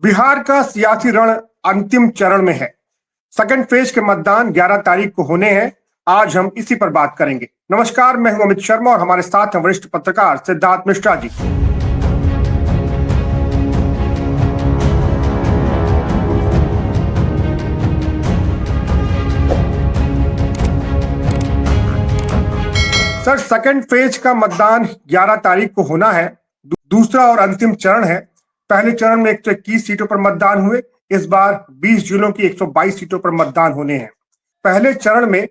बिहार का सियासी रण अंतिम चरण में है। सेकंड फेज के मतदान 11 तारीख को होने हैं। आज हम इसी पर बात करेंगे। नमस्कार, मैं हूं अमित शर्मा और हमारे साथ हैं वरिष्ठ पत्रकार Siddharth Mishra ji. Sir, second phase का मतदान 11 तारीख को होना है। दूसरा और अंतिम चरण है। पहले चरण में 121 सीटों पर मतदान हुए। इस बार 20 जिलों की 122 सीटों पर मतदान होने हैं। पहले चरण में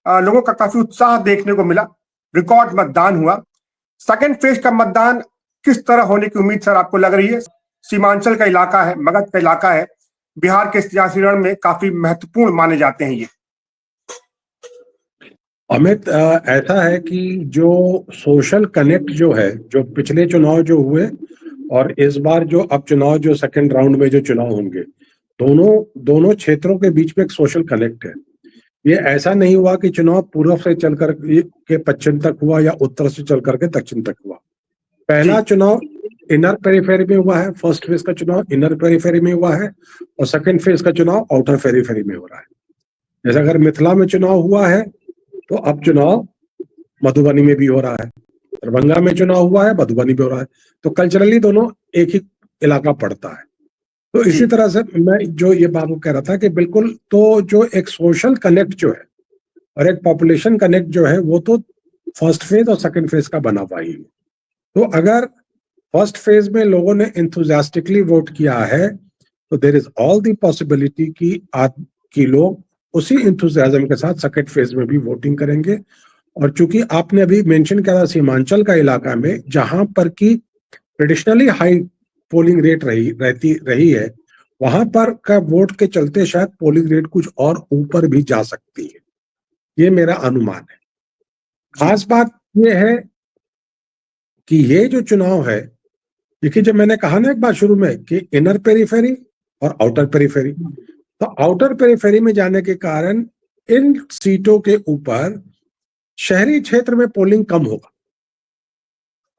लोगों का काफी उत्साह देखने को मिला। रिकॉर्ड मतदान हुआ। सेकंड फेज का मतदान किस तरह होने की उम्मीद सर आपको लग रही है? सीमांचल का इलाका है, मगध का इलाका है, बिहार के सियासी रण में काफी महत्वपूर्ण माने जाते हैं ये। अमित, ऐसा है कि जो सोशल कनेक्ट जो है, जो पिछले चुनाव जो हुए और इस बार जो अब चुनाव जो सेकंड राउंड में जो चुनाव होंगे, दोनों क्षेत्रों के बीच में एक सोशल कनेक्ट है। ये ऐसा नहीं हुआ कि चुनाव पूर्व से चलकर के पश्चिम तक हुआ या उत्तर से चल करके दक्षिण तक हुआ। पहला चुनाव इनर पेरीफेरी में हुआ है, फर्स्ट फेज का चुनाव इनर पेरीफेरी में हुआ है और सेकंड फेज का चुनाव आउटर पेरीफेरी में हो रहा है। जैसे अगर मिथिला में चुनाव हुआ है तो अब चुनाव मधुबनी में भी हो रहा है, दरभंगा में चुनाव हुआ है, मधुबनी भी हो रहा है। तो कल्चरली दोनों एक ही इलाका पड़ता है। तो इसी तरह से मैं जो ये बाबू कह रहा था कि बिल्कुल, तो जो एक सोशल कनेक्ट जो है और एक पॉपुलेशन कनेक्ट जो है वो तो फर्स्ट फेज और सेकंड फेज का बना पाई है। तो अगर फर्स्ट फेज में लोगों ने एंथुसियास्टिकली वोट किया है तो there is all the possibility कि लोग उसी एंथुसियाज्म के साथ सेकंड फेज में भी वोटिंग करेंगे। और चूंकि आपने अभी मेंशन किया था सीमांचल का इलाका में, जहां पर की ट्रेडिशनली हाई पोलिंग रेट रही है, वहां पर का वोट के चलते शायद पोलिंग रेट कुछ और ऊपर भी जा सकती है। ये मेरा अनुमान है। खास बात यह है कि ये जो चुनाव है, देखिए जब मैंने कहा ना एक बार शुरू में कि इनर पेरीफेरी और आउटर पेरीफेरी, तो आउटर पेरीफेरी में जाने के कारण इन सीटों के ऊपर शहरी क्षेत्र में पोलिंग कम होगा।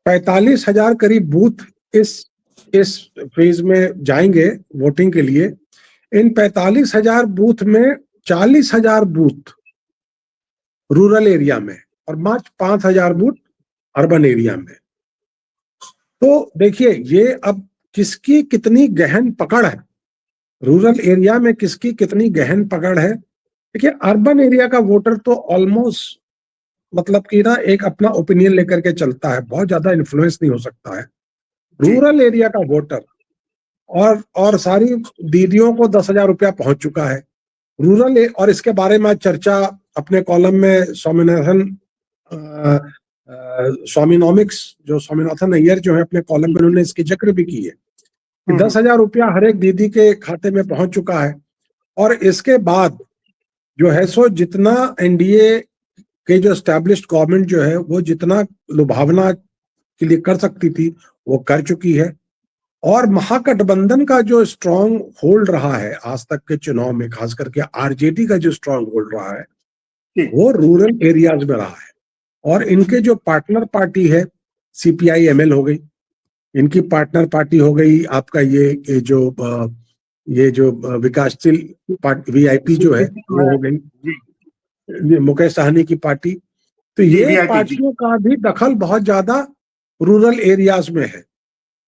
45,000 करीब बूथ इस फेज में जाएंगे वोटिंग के लिए। इन 45,000 बूथ में 40,000 बूथ रूरल एरिया में और मात्र 5,000 बूथ अर्बन एरिया में। तो देखिए ये अब किसकी कितनी गहन पकड़ है, रूरल एरिया में किसकी कितनी गहन पकड़ है। देखिए अर्बन एरिया का वोटर तो ऑलमोस्ट मतलब कि ना एक अपना ओपिनियन लेकर के चलता है, बहुत ज्यादा इन्फ्लुएंस नहीं हो सकता है। रूरल एरिया का वोटर और सारी दीदियों को 10,000 रुपया पहुंच चुका है और इसके बारे में चर्चा अपने कॉलम में स्वामीनॉमिक्स जो स्वामीनाथन अय्यर जो है अपने कॉलम में उन्होंने इसकी जिक्र भी की है कि 10,000 रुपया हर एक दीदी के खाते में पहुंच चुका है। और इसके बाद जो है सो जितना एनडीए के जो एस्टैब्लिश्ड गवर्नमेंट जो है वो जितना लुभावना के लिए कर सकती थी वो कर चुकी है। और महागठबंधन का जो स्ट्रांग होल्ड रहा है आज तक के चुनाव में, खास करके आरजेडी का जो स्ट्रांग होल्ड रहा है वो रूरल एरियाज में रहा है। और इनके जो पार्टनर पार्टी है सीपीआई एमएल हो गई, इनकी पार्टनर पार्टी हो गई आपका ये जो विकासशील वीआईपी जो है वो हो गई, मुकेश सहनी की पार्टी। तो ये पार्टियों का भी दखल बहुत ज्यादा रूरल एरियाज में है।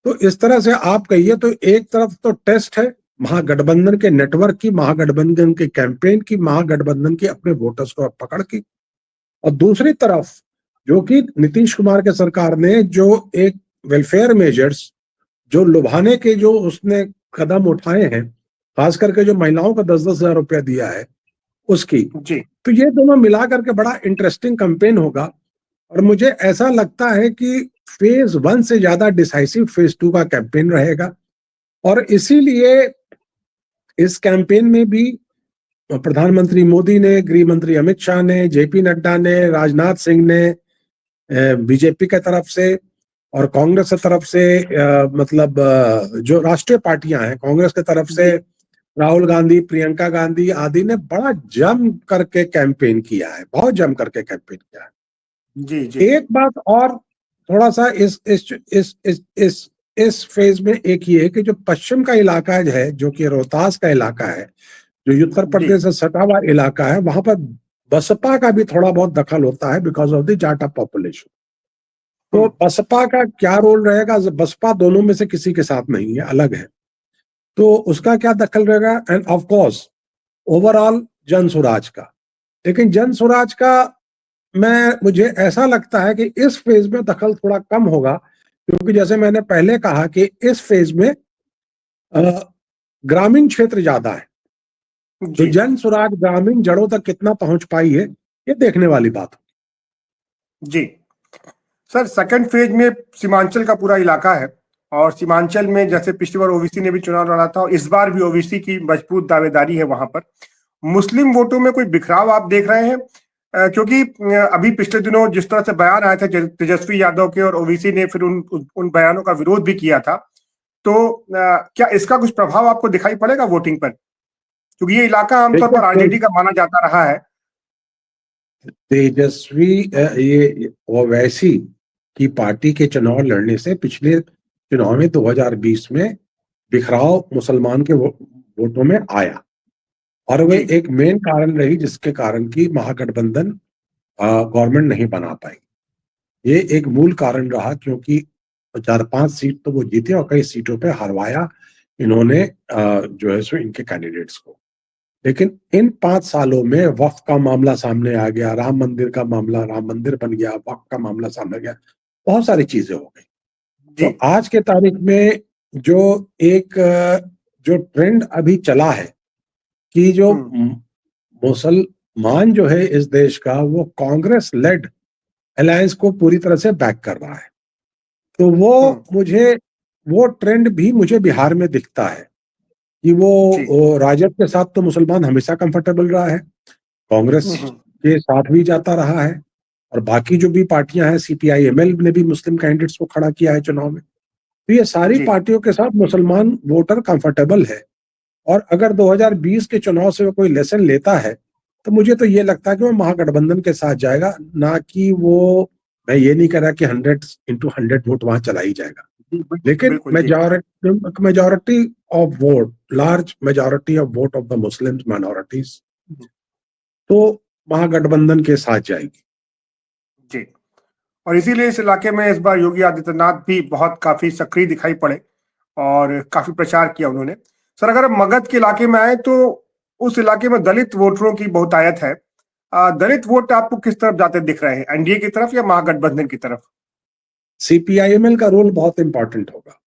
तो इस तरह से आप कहिए तो एक तरफ तो टेस्ट है महागठबंधन के नेटवर्क की, महागठबंधन के कैंपेन की, महागठबंधन की अपने वोटर्स को पकड़ की। और दूसरी तरफ जो कि नीतीश कुमार के सरकार ने जो एक वेलफेयर मेजर्स जो लुभाने के जो उसने कदम उठाए हैं, खास करके जो महिलाओं को 10-10 हजार रुपया दिया है उसकी, तो ये दोनों मिला करके बड़ा इंटरेस्टिंग कैंपेन होगा। और मुझे ऐसा लगता है कि फेज 1 से ज्यादा डिसाइसिव फेज 2 का कैंपेन रहेगा। और इसीलिए इस कैंपेन में भी प्रधानमंत्री मोदी ने, गृह मंत्री अमित शाह ने, जेपी नड्डा ने, राजनाथ सिंह ने बीजेपी की तरफ से और कांग्रेस की तरफ से मतलब जो राष्ट्रीय पार्टियां हैं कांग्रेस की तरफ से राहुल गांधी, प्रियंका गांधी आदि ने बड़ा जम करके कैंपेन किया है, बहुत जम करके कैंपेन किया है। जी। एक बात और थोड़ा सा इस फेज में एक ये है कि जो पश्चिम का इलाका है, जो कि रोहतास का इलाका है, जो उत्तर प्रदेश से सटा हुआ इलाका है, वहां पर बसपा का भी थोड़ा बहुत दखल होता है बिकॉज ऑफ द जाटा पॉपुलेशन। तो बसपा का क्या रोल रहेगा? बसपा दोनों में से किसी के साथ नहीं है, अलग है, तो उसका क्या दखल रहेगा? एंड ऑफ कोर्स ओवरऑल जन स्वराज का। लेकिन जन स्वराज का मुझे ऐसा लगता है कि इस फेज में दखल थोड़ा कम होगा, क्योंकि जैसे मैंने पहले कहा कि इस फेज में ग्रामीण क्षेत्र ज्यादा है, तो जन स्वराज ग्रामीण जड़ों तक कितना पहुंच पाई है, ये देखने वाली बात है। जी सर, सेकंड फेज में सीमांचल का पूरा इलाका है, और सीमांचल में जैसे पिछली बार ओबीसी ने भी चुनाव लड़ा था, और इस बार भी ओबीसी की मजबूत दावेदारी है वहां पर। मुस्लिम वोटों में कोई बिखराव आप देख रहे हैं? क्योंकि अभी पिछले दिनों जिस तरह से बयान आए थे तेजस्वी यादव के, और ओबीसी ने फिर उन बयानों का विरोध भी किया था, तो क्या इसका कुछ प्रभाव आपको दिखाई पड़ेगा वोटिंग पर? क्योंकि ये इलाका आमतौर पर आरजेडी का माना जाता रहा है। तेजस्वी ये ओवैसी की पार्टी के चुनाव लड़ने से पिछले चुनाव में 2020 में बिखराव मुसलमान के वोटों में आया, और वे एक मेन कारण रही जिसके कारण की महागठबंधन गवर्नमेंट नहीं बना पाई। ये एक मूल कारण रहा, क्योंकि 4-5 सीट तो वो जीते और कई सीटों पे हरवाया इन्होंने जो है सो इनके कैंडिडेट्स को। लेकिन इन 5 सालों में वक्फ का मामला सामने आ गया, राम मंदिर का मामला, राम मंदिर बन गया, वक्फ का मामला सामने आ गया, बहुत सारी चीजें हो गई। तो आज के तारीख में जो ट्रेंड अभी चला है कि जो मुसलमान जो है इस देश का, वो कांग्रेस लेड अलायंस को पूरी तरह से बैक कर रहा है, तो वो ट्रेंड भी मुझे बिहार में दिखता है कि वो राजद के साथ तो मुसलमान हमेशा कंफर्टेबल रहा है, कांग्रेस के साथ भी जाता रहा है, और बाकी जो भी पार्टियां हैं, सीपीआई-एमएल ने भी मुस्लिम कैंडिडेट्स को खड़ा किया है चुनाव में। तो ये सारी पार्टियों के साथ मुसलमान वोटर कंफर्टेबल है, और अगर 2020 के चुनाव से वो कोई लेसन लेता है, तो मुझे तो ये लगता है कि वो महागठबंधन के साथ जाएगा, ना कि वो, मैं ये नहीं कह रहा कि 100x100 वोट वहां चला ही जाएगा, लेकिन majority of vote, large majority of vote of the Muslims minorities तो महागठबंधन के साथ जाएगी। जी, और इसीलिए इस इलाके में इस बार योगी आदित्यनाथ भी काफी सक्रिय दिखाई पड़े और काफी प्रचार किया उन्होंने। सर, अगर मगध के इलाके में आए तो उस इलाके में दलित वोटरों की बहुतायत है। दलित वोट आपको किस तरफ जाते दिख रहे हैं, एनडीए की तरफ या महागठबंधन की तरफ? सीपीआईएमएल का रोल बहुत इंपॉर्टेंट होगा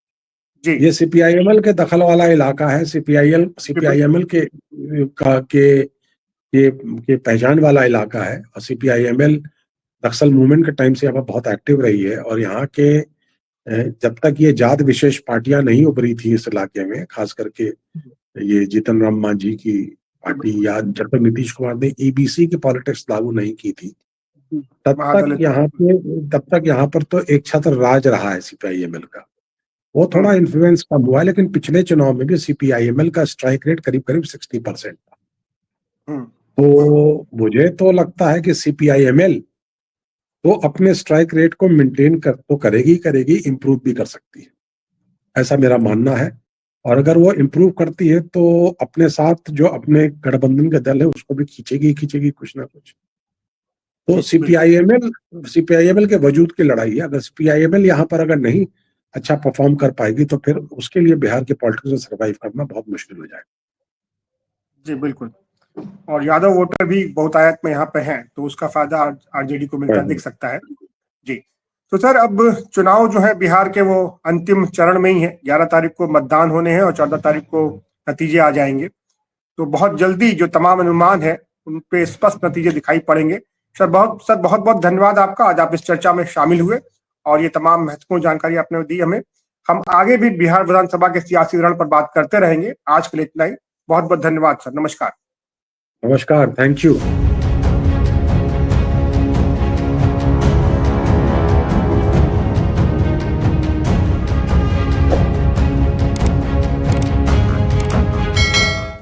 जी। ये सीपीआईएमएल के दखल वाला इलाका है, सीपीआईएमएल के पहचान वाला इलाका है, और सीपीआईएमएल नक्सल मूवमेंट के टाइम से यहाँ बहुत एक्टिव रही है, और यहाँ के जब तक ये जात विशेष पार्टियां नहीं उभरी थी इस इलाके में, खास करके ये जीतन राम मांझी की पार्टी, या जब तक नीतीश कुमार ने ईबीसी की पॉलिटिक्स लागू नहीं की थी, तब तक यहाँ पर तो एक छत्र राज रहा है सीपीआईएमएल का। वो थोड़ा इन्फ्लुएंस कम हुआ है, लेकिन पिछले चुनाव में भी सीपीआईएमएल का स्ट्राइक रेट करीब 60% था। तो मुझे तो लगता है कि सीपीआईएमएल तो अपने स्ट्राइक रेट को मेंटेन करेगी, इंप्रूव भी कर सकती है, ऐसा मेरा मानना है। और अगर वो इंप्रूव करती है तो अपने साथ जो अपने गठबंधन का दल है उसको भी खींचेगी कुछ ना कुछ। तो सीपीआईएमएल के वजूद की लड़ाई है। अगर सीपीआईएमएल यहाँ पर अगर नहीं अच्छा परफॉर्म कर पाएगी तो फिर उसके लिए बिहार के पॉलिटिक्स में सर्वाइव करना बहुत मुश्किल हो जाएगा। जी बिल्कुल, और यादव वोटर भी बहुतायत में यहाँ पे हैं, तो उसका फायदा आरजेडी को मिलता दिख सकता है जी। तो सर, अब चुनाव जो है बिहार के वो अंतिम चरण में ही है। 11 तारीख को मतदान होने हैं और 14 तारीख को नतीजे आ जाएंगे, तो बहुत जल्दी जो तमाम अनुमान है उन पे स्पष्ट नतीजे दिखाई पड़ेंगे। सर बहुत धन्यवाद आपका, आज आप इस चर्चा में शामिल हुए और ये तमाम महत्वपूर्ण जानकारी आपने दी हमें। हम आगे भी बिहार विधानसभा के सियासी रण पर बात करते रहेंगे। आज के लिए इतना ही, बहुत धन्यवाद सर, नमस्कार। नमस्कार, थैंक यू।